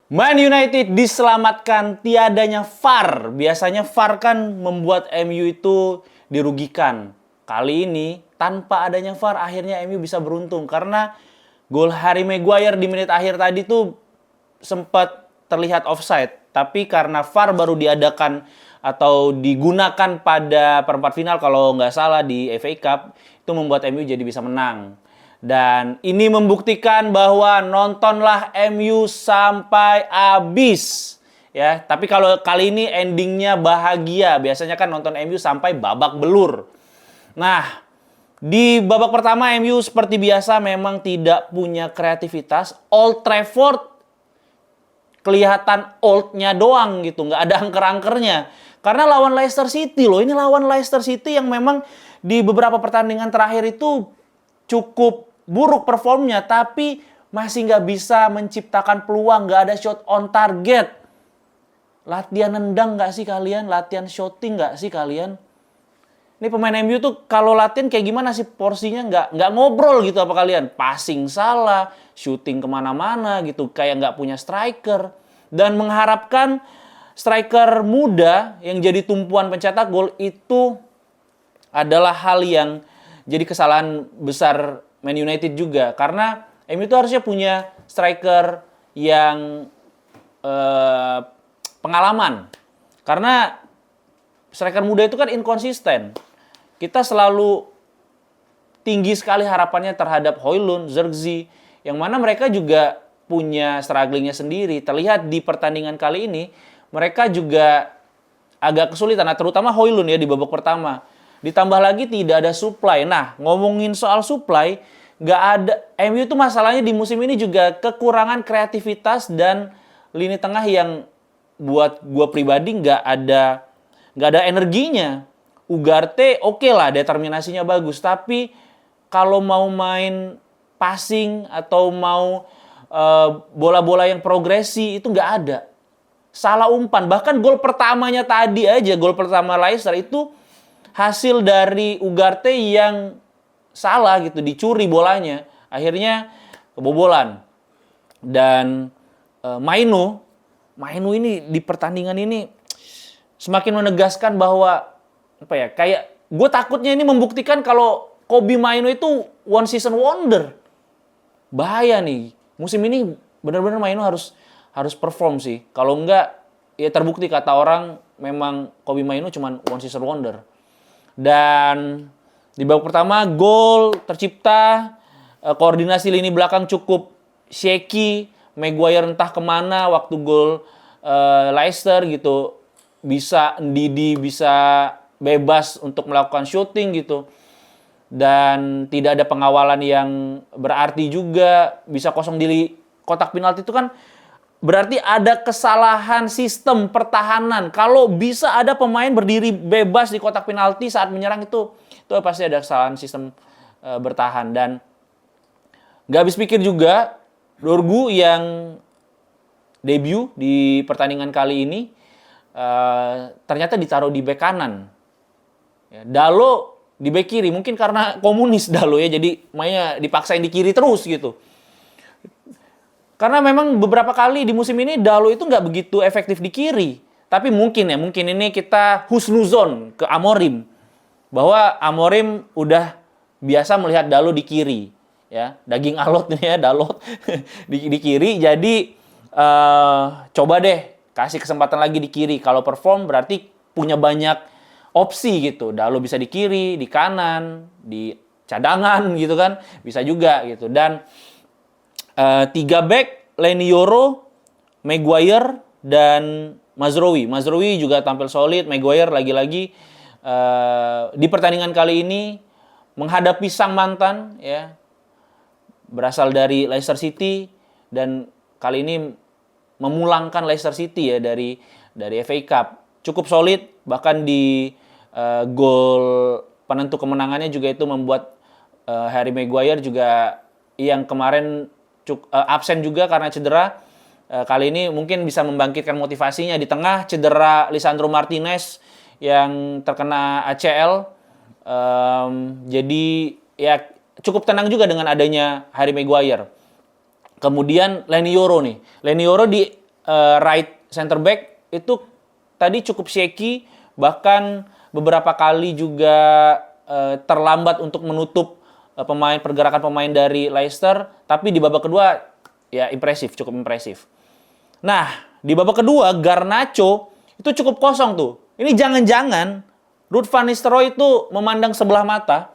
Man United diselamatkan tiadanya VAR. Biasanya VAR kan membuat MU itu dirugikan. Kali ini tanpa adanya VAR akhirnya MU bisa beruntung karena gol Harry Maguire di menit akhir tadi tuh sempat terlihat offside. Tapi karena VAR baru diadakan atau digunakan pada perempat final kalau nggak salah di FA Cup, itu membuat MU jadi bisa menang. Dan ini membuktikan bahwa nontonlah MU sampai habis. Ya, tapi kalau kali ini endingnya bahagia. Biasanya kan nonton MU sampai babak belur. Nah, di babak pertama MU seperti biasa memang tidak punya kreativitas. Old Trafford kelihatan old-nya doang gitu, nggak ada angker-angkernya. Karena lawan Leicester City loh, ini lawan Leicester City yang memang di beberapa pertandingan terakhir itu cukup buruk performnya, tapi masih nggak bisa menciptakan peluang, nggak ada shot on target. Latihan nendang nggak sih kalian? Latihan shooting nggak sih kalian? Ini pemain MU tuh kalau latihan kayak gimana sih porsinya? Nggak ngobrol gitu apa kalian? Passing salah, shooting kemana-mana gitu, kayak nggak punya striker. Dan mengharapkan striker muda yang jadi tumpuan pencetak gol itu adalah hal yang jadi kesalahan besar Man United juga. Karena MU itu harusnya punya striker yang pengalaman. Karena striker muda itu kan inkonsisten. Kita selalu tinggi sekali harapannya terhadap Højlund, Zirkzee, yang mana mereka juga punya strugglingnya sendiri. Terlihat di pertandingan kali ini, mereka juga agak kesulitan, nah, terutama Højlund ya di babak pertama. Ditambah lagi tidak ada supply. Nah, ngomongin soal supply, nggak ada. MU itu masalahnya di musim ini juga kekurangan kreativitas dan lini tengah yang buat gua pribadi nggak ada energinya. Ugarte oke lah, determinasinya bagus, tapi kalau mau main passing atau mau bola-bola yang progresi itu nggak ada. Salah umpan, bahkan gol pertamanya tadi aja, gol pertama Leicester itu hasil dari Ugarte yang salah gitu, dicuri bolanya, akhirnya kebobolan. Dan Mainu ini di pertandingan ini semakin menegaskan bahwa apa ya, kayak gue takutnya ini membuktikan kalau Kobbie Mainoo itu one season wonder. Bahaya nih. Musim ini benar-benar Mainoo harus perform sih. Kalau enggak ya terbukti kata orang memang Kobbie Mainoo cuma one season wonder. Dan di babak pertama gol tercipta, koordinasi lini belakang cukup shaky, Maguire entah kemana waktu gol Leicester gitu. Bisa Ndidi bisa bebas untuk melakukan shooting gitu. Dan tidak ada pengawalan yang berarti juga, bisa kosong di kotak penalti itu kan berarti ada kesalahan sistem pertahanan. Kalau bisa ada pemain berdiri bebas di kotak penalti saat menyerang itu pasti ada kesalahan sistem bertahan. Dan nggak habis pikir juga, Dorgu yang debut di pertandingan kali ini ternyata ditaruh di bek kanan. Ya, Dalo di bek kiri, mungkin karena komunis Dalo ya, jadi mainnya dipaksain di kiri terus gitu. Karena memang beberapa kali di musim ini Dalo itu nggak begitu efektif di kiri. Tapi mungkin ini kita husnuzon ke Amorim. Bahwa Amorim udah biasa melihat Dalo di kiri. Ya, daging alot nih ya, Dalot di kiri. Jadi coba deh kasih kesempatan lagi di kiri. Kalau perform berarti punya banyak opsi gitu. Dalo bisa di kiri, di kanan, di cadangan gitu kan. Bisa juga gitu. Dan 3 back, Leny Yoro, Maguire, dan Mazraoui. Mazraoui juga tampil solid. Maguire lagi-lagi di pertandingan kali ini menghadapi sang mantan ya, berasal dari Leicester City, dan kali ini memulangkan Leicester City ya dari FA Cup. Cukup solid, bahkan di gol penentu kemenangannya juga itu membuat Harry Maguire juga yang kemarin absen juga karena cedera, kali ini mungkin bisa membangkitkan motivasinya di tengah cedera Lisandro Martinez yang terkena ACL. Jadi ya cukup tenang juga dengan adanya Harry Maguire. Kemudian Leny Yoro nih. Leny Yoro di right center back itu tadi cukup shaky, bahkan beberapa kali juga terlambat untuk menutup pergerakan pemain dari Leicester, tapi di babak kedua ya impresif, cukup impresif. Nah, di babak kedua Garnacho itu cukup kosong tuh. Ini jangan-jangan Ruud van Nistelrooy itu memandang sebelah mata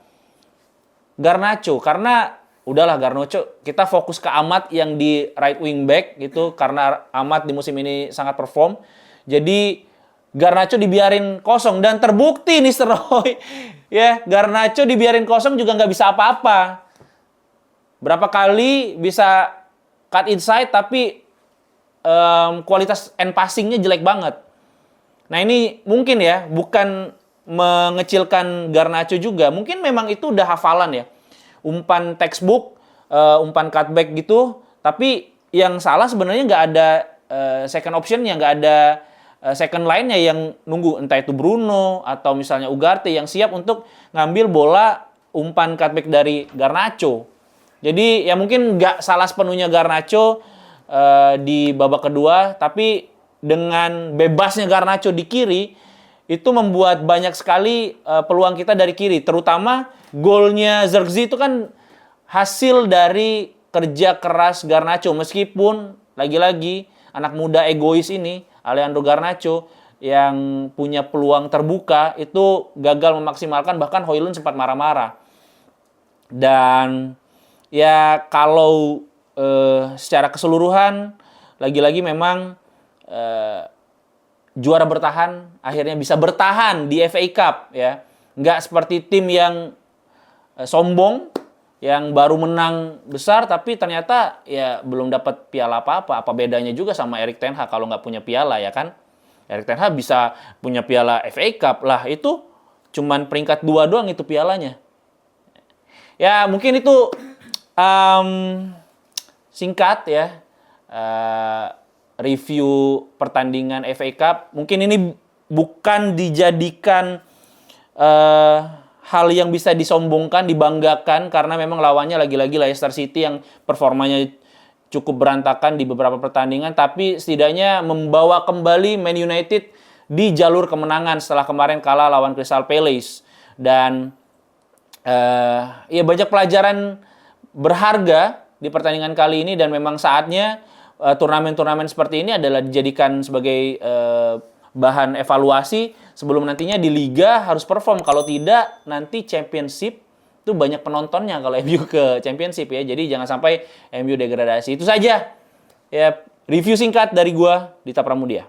Garnacho, karena udahlah Garnacho, kita fokus ke Amat yang di right wing back gitu, karena Amat di musim ini sangat perform. Jadi Garnacho dibiarin kosong, dan terbukti Nistelrooy ya, Garnacho dibiarin kosong juga nggak bisa apa-apa. Berapa kali bisa cut inside tapi kualitas end passing-nya jelek banget. Nah ini mungkin ya, bukan mengecilkan Garnacho juga. Mungkin memang itu udah hafalan ya. Umpan textbook, umpan cutback gitu. Tapi yang salah sebenarnya nggak ada second option-nya, nggak ada second line-nya yang nunggu. Entah itu Bruno atau misalnya Ugarte yang siap untuk ngambil bola umpan cutback dari Garnacho. Jadi ya mungkin nggak salah sepenuhnya Garnacho di babak kedua, tapi dengan bebasnya Garnacho di kiri, itu membuat banyak sekali peluang kita dari kiri. Terutama golnya Zirkzee itu kan hasil dari kerja keras Garnacho. Meskipun lagi-lagi anak muda egois ini, Alejandro Garnacho, yang punya peluang terbuka, itu gagal memaksimalkan, bahkan Højlund sempat marah-marah. Dan ya kalau secara keseluruhan, lagi-lagi memang juara bertahan akhirnya bisa bertahan di FA Cup ya. Nggak seperti tim yang sombong yang baru menang besar tapi ternyata ya belum dapat piala apa-apa. Apa bedanya juga sama Erik ten Hag kalau nggak punya piala ya kan? Erik ten Hag bisa punya piala FA Cup lah, itu cuman peringkat 2 doang itu pialanya. Ya mungkin itu singkat ya. Review pertandingan FA Cup. Mungkin ini bukan dijadikan hal yang bisa disombongkan, dibanggakan, karena memang lawannya lagi-lagi Leicester City yang performanya cukup berantakan di beberapa pertandingan, tapi setidaknya membawa kembali Man United di jalur kemenangan setelah kemarin kalah lawan Crystal Palace. Dan ya banyak pelajaran berharga di pertandingan kali ini, dan memang saatnya turnamen-turnamen seperti ini adalah dijadikan sebagai bahan evaluasi sebelum nantinya di Liga harus perform. Kalau tidak, nanti Championship itu banyak penontonnya kalau MU ke Championship ya. Jadi jangan sampai MU degradasi. Itu saja ya, review singkat dari gua, Dita Pramudia.